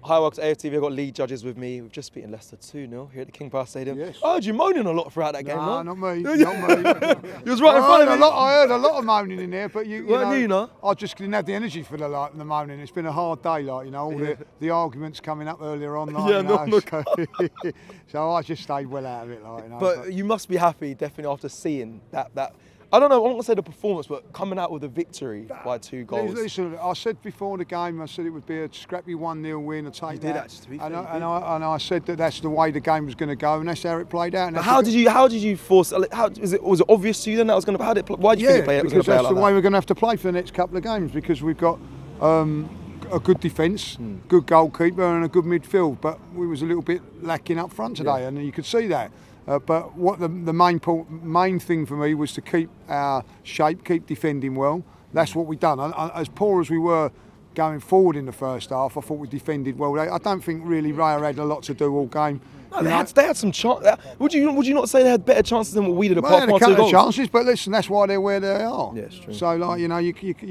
Hi, welcome to AFTV. I've got lead judges with me. We've just beaten Leicester 2-0 here at the King Power Stadium. Yes. I heard you moaning a lot throughout that game, No, no? not me. Not me. You was right in front of me. I heard a lot of moaning in there, but you know? I just didn't have the energy for the moaning. It's been a hard day, like, you know, all the arguments coming up earlier on. Like, Yeah, you no. know, so I just stayed well out of it, like, you know. But you must be happy, definitely, after seeing that. I don't know, I'm not going to say the performance, but coming out with a victory by 2 goals. Listen, I said before the game, I said it would be a scrappy 1-0 win, a take. You did actually, to be fair, and I said that that's the way the game was going to go, and that's how it played out. And how did you force? Was it obvious to you then that was going to? Why did you think it was going to play because that's like the way we're going to have to play for the next couple of games, because we've got a good defence, good goalkeeper, and a good midfield. But we was a little bit lacking up front today, and you could see that. But what the main thing for me was to keep our shape, keep defending well. That's what we done. As poor as we were going forward in the first half, I thought we defended well. I don't think really Raya had a lot to do all game. No, they had some chance. Would you not say they had better chances than what we did? Well, they had a couple of chances, but listen, that's why they're where they are. Yeah, it's true. So, like, you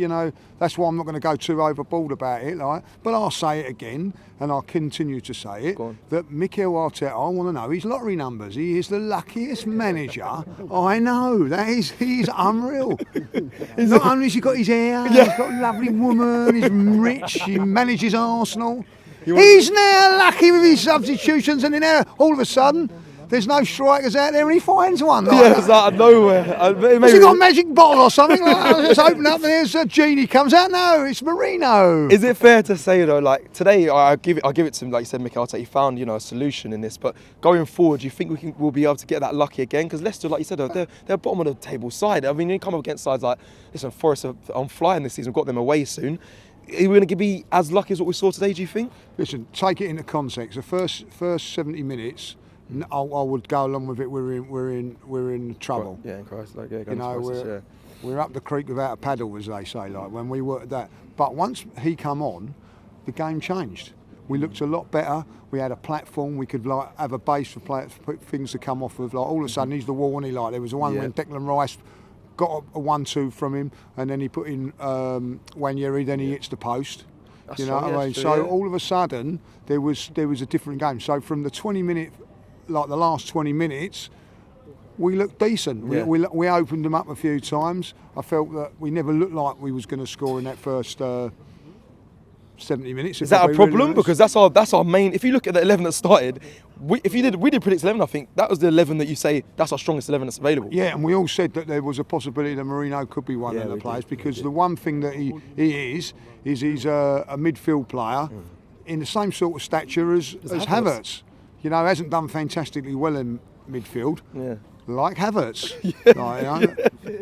know, that's why I'm not going to go too overboard about it. Like, but I'll say it again, and I'll continue to say it, that Mikel Arteta, I want to know his lottery numbers. He is the luckiest manager I know. He's unreal. Not only has he got his hair, he's got a lovely woman, he's rich, he manages Arsenal. He's now lucky with his substitutions, and then all of a sudden, there's no strikers out there, and he finds one. Yeah, it's out of nowhere. Has he got a magic bottle or something? Like, just open up and there's a Genie comes out. No, it's Merino. Is it fair to say though, like today, I give it to him, like you said, Mikel Arteta, he found a solution in this. But going forward, do you think we'll be able to get that lucky again? Because Leicester, like you said, they're bottom of the table side. I mean, you come up against sides like, listen, Forest are on flying this season. We've got them away soon. Are we going to be as lucky as what we saw today, do you think? Listen, take it into context. The first 70 minutes, I would go along with it. We're in trouble. Yeah, in Christ, like we're up the creek without a paddle, as they say. Like when we were at that. But once he come on, the game changed. We looked a lot better. We had a platform. We could have a base for things to come off of. Like all of a sudden, he's the wall, wasn't he? Like there was the one when Declan Rice got a 1-2 from him, and then he put in Wanyeri, then he hits the post. That's you know what I mean? So all of a sudden there was a different game. So from the 20-minute, like the last 20 minutes, we looked decent. Yeah. We opened them up a few times. I felt that we never looked like we was going to score in that first 70 minutes. Is that a problem? Because that's our main. If you look at the 11 that started, we did predict 11. I think that was the 11 that you say that's our strongest 11 that's available. Yeah, and we all said that there was a possibility that Marino could be one of the players, because the one thing that he is he's a midfield player in the same sort of stature as Havertz. You know, hasn't done fantastically well in midfield. Yeah. Like Havertz.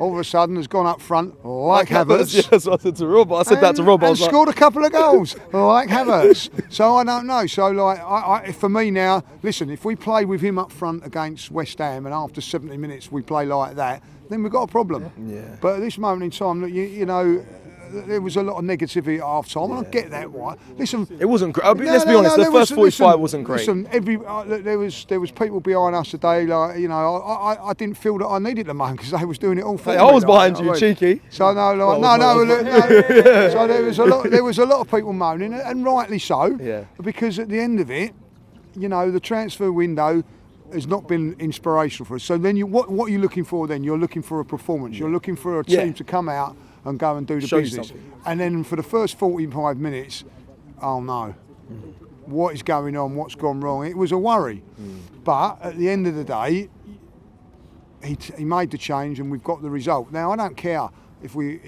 All of a sudden has gone up front like Havertz. Yeah, that's what I said to Rob. I said that to Rob. And scored a couple of goals like Havertz. So I don't know. So like, for me now, listen, if we play with him up front against West Ham and after 70 minutes we play like that, then we've got a problem. Yeah. But at this moment in time, you know, there was a lot of negativity at half time, and I get that. Why? Listen, it wasn't great. Let's be honest. The first 45 wasn't great. Listen, there was people behind us today. Like, you know, I didn't feel that I needed them because they was doing it all for me. I was behind you, cheeky. So no. So there was a lot of people moaning, and rightly so. Yeah. Because at the end of it, you know, the transfer window has not been inspirational for us. So then, what are you looking for? Then you're looking for a performance. You're looking for a team to come out and go and do the business. And then for the first 45 minutes, oh no, what is going on? What's gone wrong? It was a worry. But at the end of the day, he made the change, and we've got the result. Now I don't care if we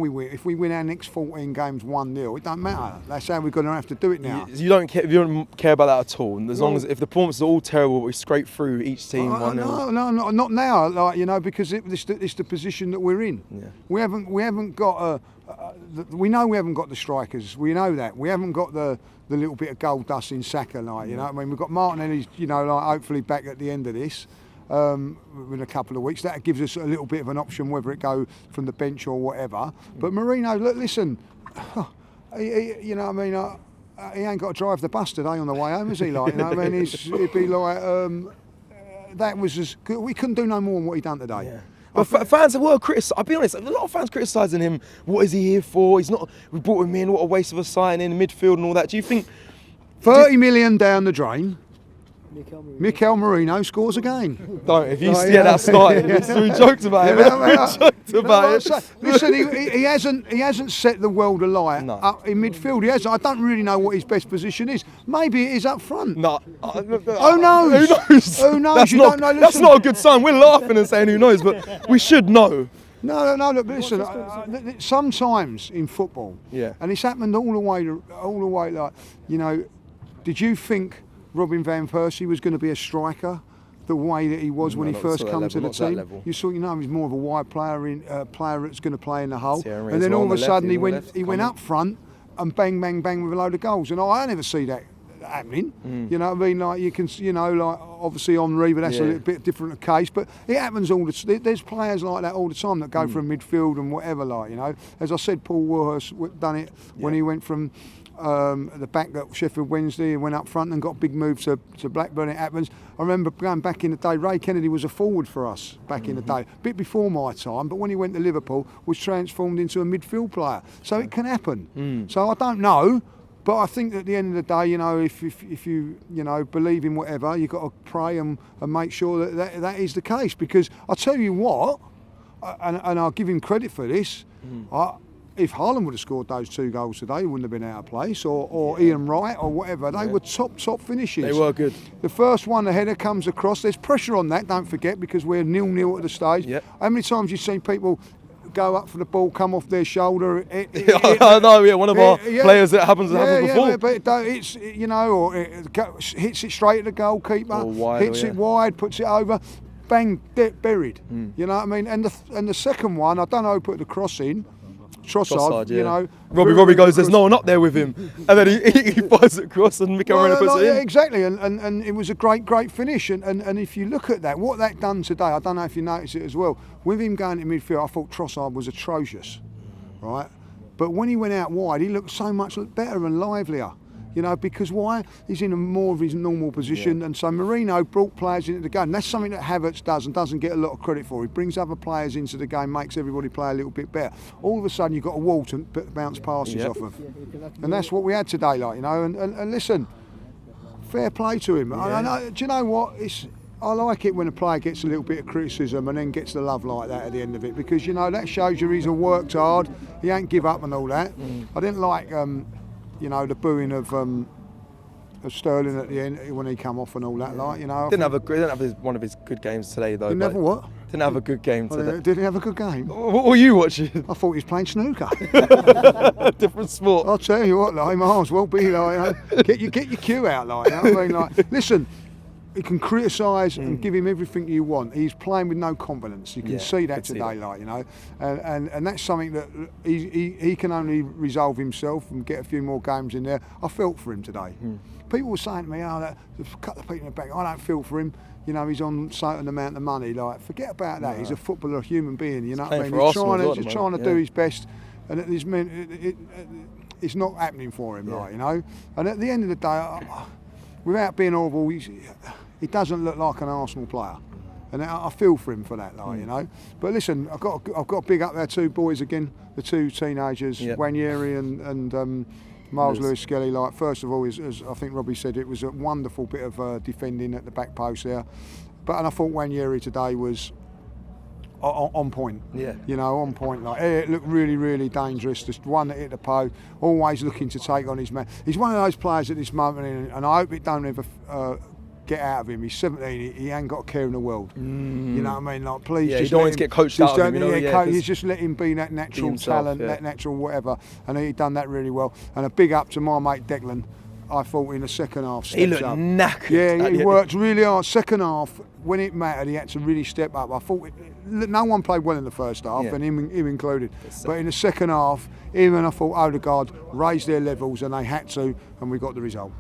win. If we win our next 14 games 1-0, it don't matter. That's how we're going to have to do it now. You don't care about that at all. And as long as if the performances are all terrible, we scrape through each team 1-0. No, not now. Like, you know, because it's the position that we're in. Yeah. We haven't got we know we haven't got the strikers. We know that. We haven't got the little bit of gold dust in Saka. Like, you know, I mean, we've got Martinelli. You know, like hopefully back at the end of this. In a couple of weeks, that gives us a little bit of an option, whether it go from the bench or whatever. But Merino, look, listen, you know what I mean, he ain't got to drive the bus today on the way home, is he? Like, you know what I mean, it'd be like that was as good. We couldn't do no more than what he done today. Yeah. But fans were criticising. I'll be honest, a lot of fans criticising him. What is he here for? He's not. We brought him in. What a waste of a signing in midfield and all that. Do you think 30 million down the drain. Mikel Merino scores again. Don't, if you get that started, we joked about it. We joked about it. Listen, he hasn't set the world alight up in midfield. He hasn't. I don't really know what his best position is. Maybe it is up front. No. Who knows? Who knows? That's you not, don't know. That's not a good sign. We're laughing and saying who knows, but we should know. No. Look, listen. Sometimes in football, and it's happened all the way. Like, you know, did you think Robin van Persie was going to be a striker the way that he was when he first came to the team? You saw, he's more of a wide player, player that's going to play in the hole. And then all of a sudden he went up front and bang with a load of goals. And I never see that happening. You know what I mean? Like you can, like obviously Henry, but that's a little bit different case. But it happens all the time. There's players like that all the time that go from midfield and whatever. Like, as I said, Paul Warhurst done it when he went from the back at Sheffield Wednesday and went up front and got a big move to Blackburn. It happens. I remember going back in the day, Ray Kennedy was a forward for us back in the day, a bit before my time, but when he went to Liverpool was transformed into a midfield player. So it can happen. So I don't know, but I think at the end of the day, if you believe in whatever, you've got to pray and make sure that is the case. Because I tell you what, and I'll give him credit for this, if Haaland would have scored those 2 goals today, he wouldn't have been out of place, or Ian Wright or whatever. They were top finishes. They were good. The first one, the header comes across. There's pressure on that, don't forget, because we're 0-0 at the stage. How many times you've seen people go up for the ball, come off their shoulder? I know, one of our players that happens before. Yeah, but it's, or it hits it straight at the goalkeeper, hits it wide, puts it over, bang, buried. You know what I mean? And the second one, I don't know who put the cross in. Trossard, Robbie goes, there's no one up there with him, and then he fires it across and Mikel Merino puts it in. Exactly, and it was a great finish. And if you look at that, what that done today, I don't know if you noticed it as well. With him going to midfield, I thought Trossard was atrocious, right? But when he went out wide, he looked so much better and livelier. Because why? He's in more of his normal position, and so Merino brought players into the game. That's something that Havertz does and doesn't get a lot of credit for. He brings other players into the game, makes everybody play a little bit better. All of a sudden, you've got a wall to bounce passes off of, and that's what we had today. And listen, fair play to him. Do you know what? I like it when a player gets a little bit of criticism and then gets the love like that at the end of it, because that shows you he's worked hard. He ain't give up and all that. I didn't like. The booing of Sterling at the end when he come off and all that, Didn't have one of his good games today though. Didn't have what? Didn't have a good game today. Didn't he have a good game? What were you watching? I thought he was playing snooker. Different sport. I'll tell you what, might as well be get your cue out, listen. He can criticise and give him everything you want. He's playing with no confidence. You can see that today, and that's something that he can only resolve himself and get a few more games in there. I felt for him today. People were saying to me, a couple of people in the back, I don't feel for him. He's on a certain amount of money. Forget about that. He's a footballer, a human being. You know what I mean? He's trying to do his best, and it's not happening for him, And at the end of the day, without being horrible, he doesn't look like an Arsenal player, and I feel for him for that, But listen, I've got to big up their 2 boys again, the 2 teenagers, Wanyeri and Miles Lewis-Skelly. First of all, as I think Robbie said, it was a wonderful bit of defending at the back post there. And I thought Wanyeri today was on point. On point. It looked really, really dangerous. The one that hit the post, always looking to take on his man. He's one of those players at this moment, and I hope it don't ever get out of him. He's 17. He ain't got a care in the world. You know what I mean? Please, you don't want to get coached out of him. He's just let him be that natural talent, that natural whatever, and he done that really well. And a big up to my mate Declan. I thought in the second half, he looked knackered. Yeah, he worked really hard. Second half, when it mattered, he had to really step up. I thought no one played well in the first half, and him included. But in the second half, even I thought Odegaard raised their levels, and they had to, and we got the result.